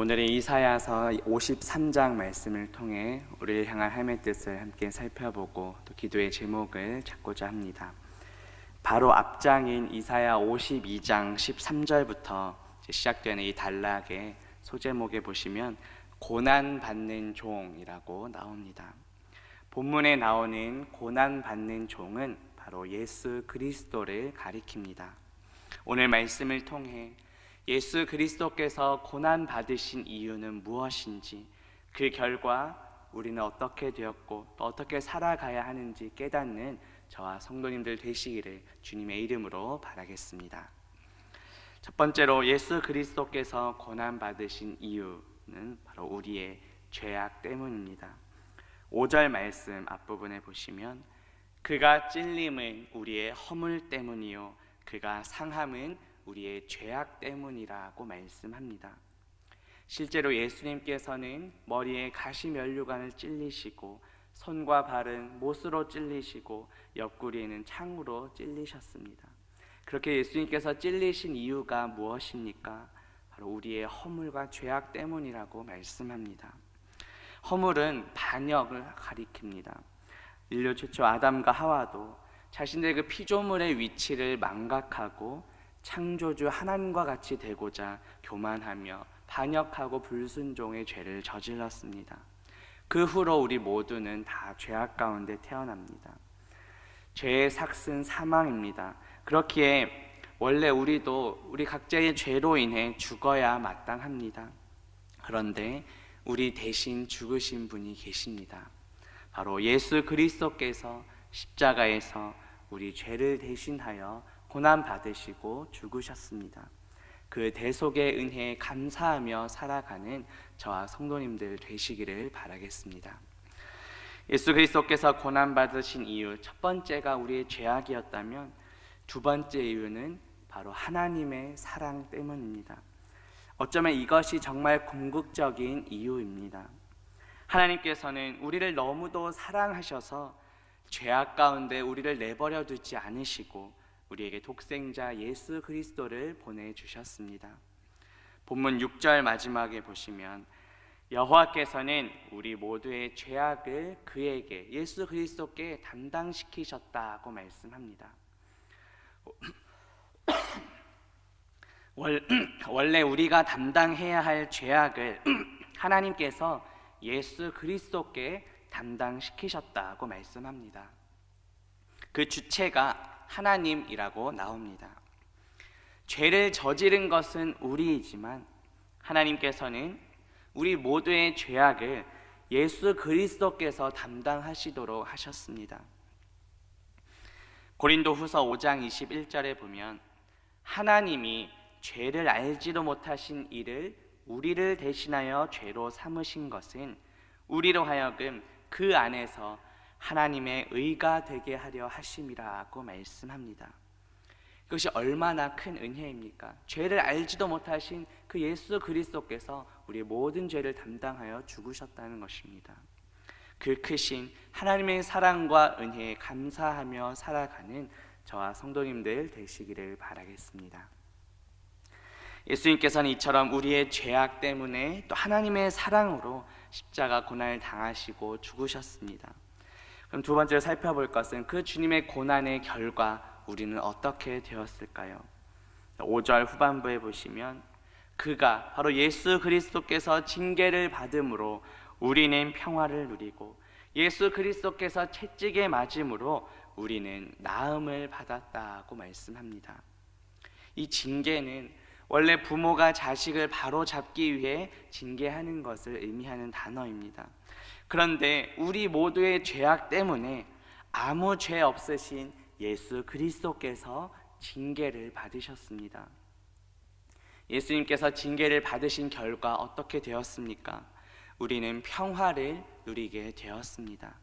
오늘은 이사야서 53장 말씀을 통해 우리를 향한 하나님의 뜻을 함께 살펴보고 또 기도의 제목을 찾고자 합니다. 바로 앞장인 이사야 52장 13절부터 시작되는 이 단락의 소제목에 보시면 고난받는 종이라고 나옵니다. 본문에 나오는 고난받는 종은 바로 예수 그리스도를 가리킵니다. 오늘 말씀을 통해 예수 그리스도께서 고난받으신 이유는 무엇인지, 그 결과 우리는 어떻게 되었고 또 어떻게 살아가야 하는지 깨닫는 저와 성도님들 되시기를 주님의 이름으로 바라겠습니다. 첫 번째로 예수 그리스도께서 고난받으신 이유는 바로 우리의 죄악 때문입니다. 5절 말씀 앞부분에 보시면 그가 찔림은 우리의 허물 때문이요 그가 상함은 우리의 죄악 때문이라고 말씀합니다. 실제로 예수님께서는 머리에 가시면류관을 찔리시고 손과 발은 못으로 찔리시고 옆구리에는 창으로 찔리셨습니다. 그렇게 예수님께서 찔리신 이유가 무엇입니까? 바로 우리의 허물과 죄악 때문이라고 말씀합니다. 허물은 반역을 가리킵니다. 인류 최초 아담과 하와도 자신들의 그 피조물의 위치를 망각하고 창조주 하나님과 같이 되고자 교만하며 반역하고 불순종의 죄를 저질렀습니다. 그 후로 우리 모두는 다 죄악 가운데 태어납니다. 죄의 삭은 사망입니다. 그렇기에 원래 우리도 우리 각자의 죄로 인해 죽어야 마땅합니다. 그런데 우리 대신 죽으신 분이 계십니다. 바로 예수 그리스도께서 십자가에서 우리 죄를 대신하여 고난받으시고 죽으셨습니다. 그 대속의 은혜에 감사하며 살아가는 저와 성도님들 되시기를 바라겠습니다. 예수 그리스도께서 고난받으신 이유, 첫 번째가 우리의 죄악이었다면 두 번째 이유는 바로 하나님의 사랑 때문입니다. 어쩌면 이것이 정말 궁극적인 이유입니다. 하나님께서는 우리를 너무도 사랑하셔서 죄악 가운데 우리를 내버려 두지 않으시고 우리에게 독생자 예수 그리스도를 보내주셨습니다. 본문 6절 마지막에 보시면 여호와께서는 우리 모두의 죄악을 그에게 예수 그리스도께 담당시키셨다고 말씀합니다. 원래 우리가 담당해야 할 죄악을 하나님께서 예수 그리스도께 담당시키셨다고 말씀합니다. 그 주체가 하나님이라고 나옵니다. 죄를 저지른 것은 우리이지만 하나님께서는 우리 모두의 죄악을 예수 그리스도께서 담당하시도록 하셨습니다. 고린도후서 5장 21절에 보면 하나님이 죄를 알지도 못하신 이를 우리를 대신하여 죄로 삼으신 것은 우리로 하여금 그 안에서 하나님의 의가 되게 하려 하심이라고 말씀합니다. 그것이 얼마나 큰 은혜입니까? 죄를 알지도 못하신 그 예수 그리스도께서 우리의 모든 죄를 담당하여 죽으셨다는 것입니다. 그 크신 하나님의 사랑과 은혜에 감사하며 살아가는 저와 성도님들 되시기를 바라겠습니다. 예수님께서는 이처럼 우리의 죄악 때문에 또 하나님의 사랑으로 십자가 고난을 당하시고 죽으셨습니다. 그럼 두 번째로 살펴볼 것은 그 주님의 고난의 결과 우리는 어떻게 되었을까요? 5절 후반부에 보시면 그가 바로 예수 그리스도께서 징계를 받음으로 우리는 평화를 누리고 예수 그리스도께서 채찍에 맞음으로 우리는 나음을 받았다고 말씀합니다. 이 징계는 원래 부모가 자식을 바로잡기 위해 징계하는 것을 의미하는 단어입니다. 그런데 우리 모두의 죄악 때문에 아무 죄 없으신 예수 그리스도께서 징계를 받으셨습니다. 예수님께서 징계를 받으신 결과 어떻게 되었습니까? 우리는 평화를 누리게 되었습니다.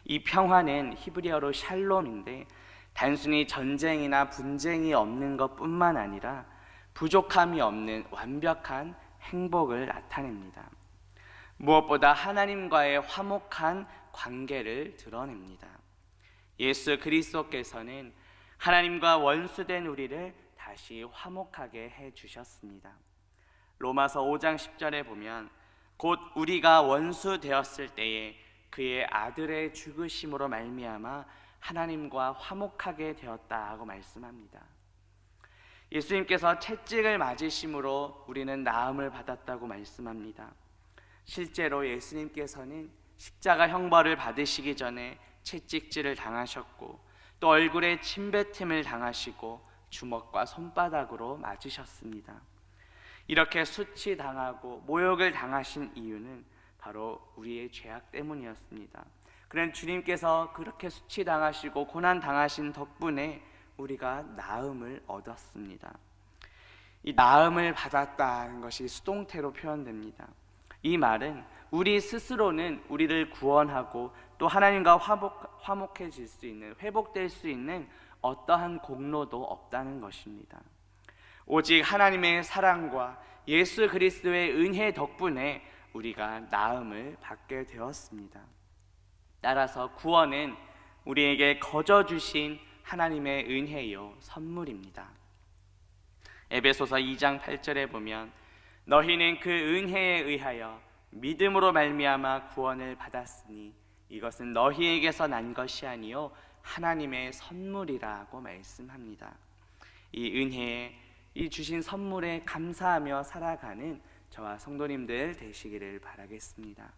이 평화는 히브리어로 샬롬인데 단순히 전쟁이나 분쟁이 없는 것뿐만 아니라 부족함이 없는 완벽한 행복을 나타냅니다. 무엇보다 하나님과의 화목한 관계를 드러냅니다. 예수 그리스도께서는 하나님과 원수된 우리를 다시 화목하게 해주셨습니다. 로마서 5장 10절에 보면 곧 우리가 원수 되었을 때에 그의 아들의 죽으심으로 말미암아 하나님과 화목하게 되었다 하고 말씀합니다. 예수님께서 채찍을 맞으심으로 우리는 나음을 받았다고 말씀합니다. 실제로 예수님께서는 십자가 형벌을 받으시기 전에 채찍질을 당하셨고 또 얼굴에 침뱉음을 당하시고 주먹과 손바닥으로 맞으셨습니다. 이렇게 수치당하고 모욕을 당하신 이유는 바로 우리의 죄악 때문이었습니다. 그런 주님께서 그렇게 수치당하시고 고난당하신 덕분에 우리가 나음을 얻었습니다. 이 나음을 받았다는 것이 수동태로 표현됩니다. 이 말은 우리 스스로는 우리를 구원하고 또 하나님과 화목해질 수 있는, 회복될 수 있는 어떠한 공로도 없다는 것입니다. 오직 하나님의 사랑과 예수 그리스도의 은혜 덕분에 우리가 나음을 받게 되었습니다. 따라서 구원은 우리에게 거저 주신 하나님의 은혜요 선물입니다. 에베소서 2장 8절에 보면 너희는 그 은혜에 의하여 믿음으로 말미암아 구원을 받았으니 이것은 너희에게서 난 것이 아니요 하나님의 선물이라고 말씀합니다. 이 은혜에, 이 주신 선물에 감사하며 살아가는 저와 성도님들 되시기를 바라겠습니다.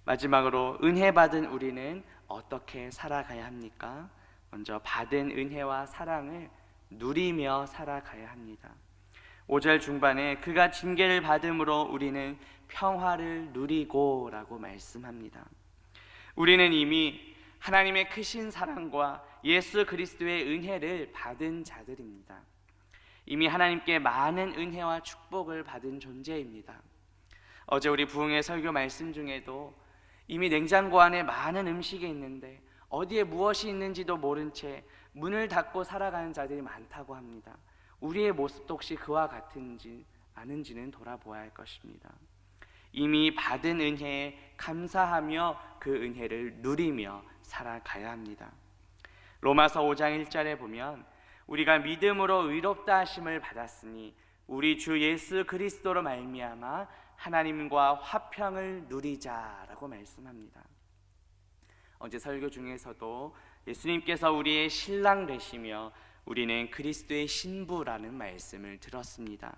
마지막으로 은혜 받은 우리는 어떻게 살아가야 합니까? 먼저 받은 은혜와 사랑을 누리며 살아가야 합니다. 5절 중반에 그가 징계를 받음으로 우리는 평화를 누리고 라고 말씀합니다. 우리는 이미 하나님의 크신 사랑과 예수 그리스도의 은혜를 받은 자들입니다. 이미 하나님께 많은 은혜와 축복을 받은 존재입니다. 어제 우리 부흥회 설교 말씀 중에도 이미 냉장고 안에 많은 음식이 있는데 어디에 무엇이 있는지도 모른 채 문을 닫고 살아가는 자들이 많다고 합니다. 우리의 모습도 혹시 그와 같은지 아는지는 돌아보아야 할 것입니다. 이미 받은 은혜에 감사하며 그 은혜를 누리며 살아가야 합니다. 로마서 5장 1절에 보면 우리가 믿음으로 의롭다 하심을 받았으니 우리 주 예수 그리스도로 말미암아 하나님과 화평을 누리자라고 말씀합니다. 어제 설교 중에서도 예수님께서 우리의 신랑 되시며 우리는 그리스도의 신부라는 말씀을 들었습니다.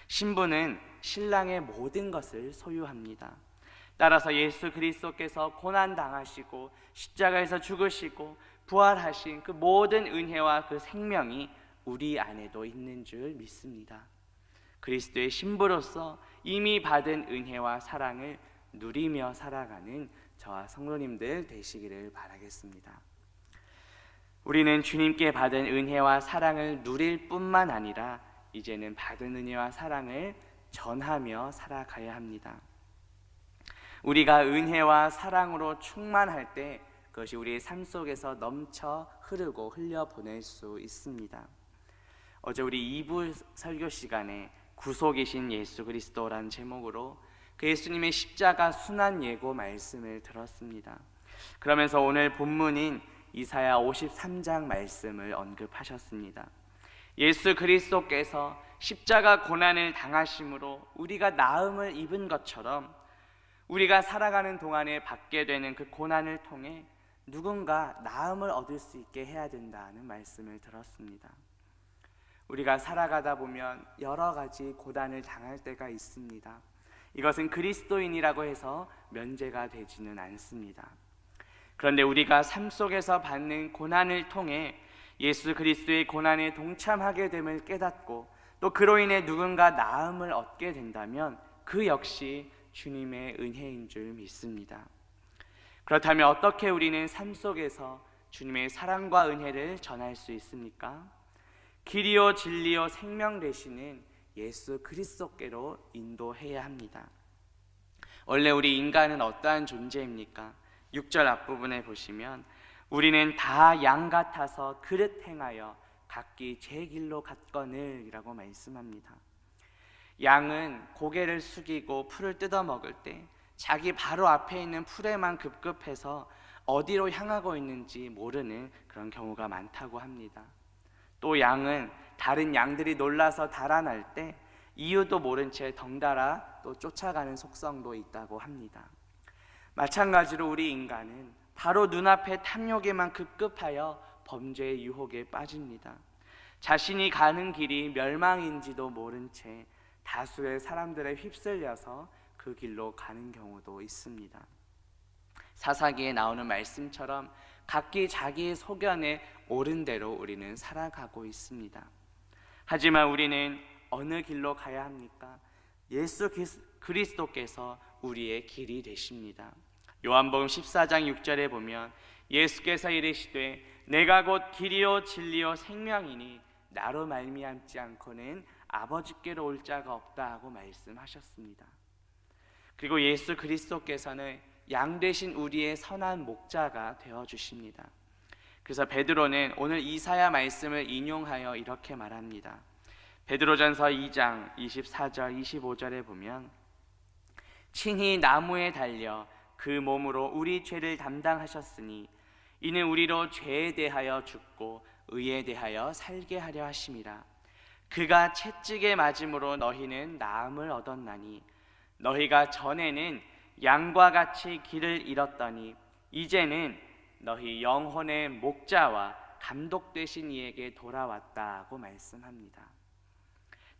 신부는 신랑의 모든 것을 소유합니다. 따라서 예수 그리스도께서 고난당하시고 십자가에서 죽으시고 부활하신 그 모든 은혜와 그 생명이 우리 안에도 있는 줄 믿습니다. 그리스도의 신부로서 이미 받은 은혜와 사랑을 누리며 살아가는 저와 성도님들 되시기를 바라겠습니다. 우리는 주님께 받은 은혜와 사랑을 누릴 뿐만 아니라 이제는 받은 은혜와 사랑을 전하며 살아가야 합니다. 우리가 은혜와 사랑으로 충만할 때 그것이 우리의 삶 속에서 넘쳐 흐르고 흘려보낼 수 있습니다. 어제 우리 2부 설교 시간에 구속이신 예수 그리스도라는 제목으로 그 예수님의 십자가 순환 예고 말씀을 들었습니다. 그러면서 오늘 본문인 이사야 53장 말씀을 언급하셨습니다. 예수 그리스도께서 십자가 고난을 당하심으로 우리가 나음을 입은 것처럼 우리가 살아가는 동안에 받게 되는 그 고난을 통해 누군가 나음을 얻을 수 있게 해야 된다는 말씀을 들었습니다. 우리가 살아가다 보면 여러 가지 고난을 당할 때가 있습니다. 이것은 그리스도인이라고 해서 면제가 되지는 않습니다. 그런데 우리가 삶 속에서 받는 고난을 통해 예수 그리스도의 고난에 동참하게 됨을 깨닫고 또 그로 인해 누군가 나음을 얻게 된다면 그 역시 주님의 은혜인 줄 믿습니다. 그렇다면 어떻게 우리는 삶 속에서 주님의 사랑과 은혜를 전할 수 있습니까? 길이요 진리요 생명 되시는 예수 그리스도께로 인도해야 합니다. 원래 우리 인간은 어떠한 존재입니까? 6절 앞부분에 보시면 우리는 다 양 같아서 그릇 행하여 각기 제 길로 갔거늘 이라고 말씀합니다. 양은 고개를 숙이고 풀을 뜯어 먹을 때 자기 바로 앞에 있는 풀에만 급급해서 어디로 향하고 있는지 모르는 그런 경우가 많다고 합니다. 또 양은 다른 양들이 놀라서 달아날 때 이유도 모른 채 덩달아 또 쫓아가는 속성도 있다고 합니다. 마찬가지로 우리 인간은 바로 눈앞의 탐욕에만 급급하여 범죄의 유혹에 빠집니다. 자신이 가는 길이 멸망인지도 모른 채 다수의 사람들에 휩쓸려서 그 길로 가는 경우도 있습니다. 사사기에 나오는 말씀처럼 각기 자기의 소견에 옳은 대로 우리는 살아가고 있습니다. 하지만 우리는 어느 길로 가야 합니까? 예수 그리스도께서 우리의 길이 되십니다. 요한복음 14장 6절에 보면 예수께서 이르시되 내가 곧 길이요 진리요 생명이니 나로 말미암지 않고는 아버지께로 올 자가 없다 하고 말씀하셨습니다. 그리고 예수 그리스도께서는 양 되신 우리의 선한 목자가 되어 주십니다. 그래서 베드로는 오늘 이사야 말씀을 인용하여 이렇게 말합니다. 베드로전서 2장 24절 25절에 보면 친히 나무에 달려 그 몸으로 우리 죄를 담당하셨으니 이는 우리로 죄에 대하여 죽고 의에 대하여 살게 하려 하심이라. 그가 채찍에 맞음으로 너희는 나음을 얻었나니 너희가 전에는 양과 같이 길을 잃었더니 이제는 너희 영혼의 목자와 감독 되신 이에게 돌아왔다고 말씀합니다.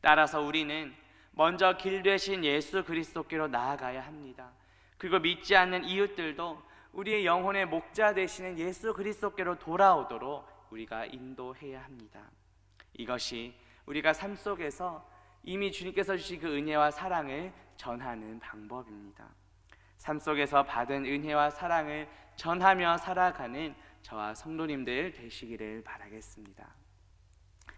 따라서 우리는 먼저 길 되신 예수 그리스도께로 나아가야 합니다. 그리고 믿지 않는 이웃들도 우리의 영혼의 목자 되시는 예수 그리스도께로 돌아오도록 우리가 인도해야 합니다. 이것이 우리가 삶 속에서 이미 주님께서 주신 그 은혜와 사랑을 전하는 방법입니다. 삶 속에서 받은 은혜와 사랑을 전하며 살아가는 저와 성도님들 되시기를 바라겠습니다.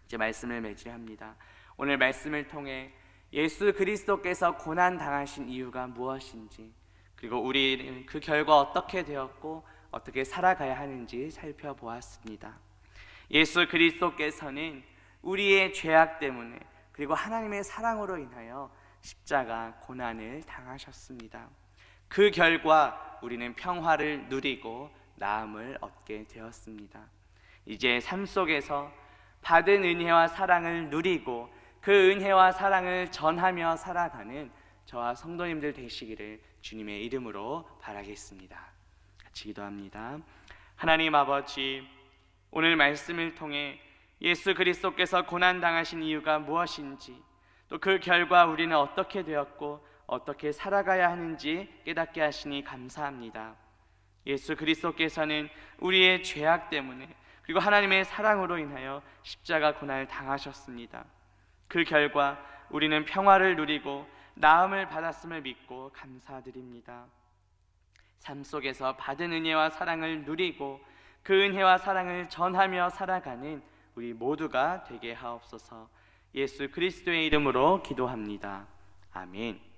이제 말씀을 맺으합니다. 오늘 말씀을 통해 예수 그리스도께서 고난 당하신 이유가 무엇인지, 그리고 우리는 그 결과 어떻게 되었고 어떻게 살아가야 하는지 살펴보았습니다. 예수 그리스도께서는 우리의 죄악 때문에 그리고 하나님의 사랑으로 인하여 십자가 고난을 당하셨습니다. 그 결과 우리는 평화를 누리고 나음을 얻게 되었습니다. 이제 삶 속에서 받은 은혜와 사랑을 누리고 그 은혜와 사랑을 전하며 살아가는 저와 성도님들 되시기를 주님의 이름으로 바라겠습니다. 같이 기도합니다. 하나님 아버지, 오늘 말씀을 통해 예수 그리스도께서 고난당하신 이유가 무엇인지, 또 그 결과 우리는 어떻게 되었고 어떻게 살아가야 하는지 깨닫게 하시니 감사합니다. 예수 그리스도께서는 우리의 죄악 때문에 그리고 하나님의 사랑으로 인하여 십자가 고난을 당하셨습니다. 그 결과 우리는 평화를 누리고 나음을 받았음을 믿고 감사드립니다. 삶 속에서 받은 은혜와 사랑을 누리고 그 은혜와 사랑을 전하며 살아가는 우리 모두가 되게 하옵소서. 예수 그리스도의 이름으로 기도합니다. 아멘.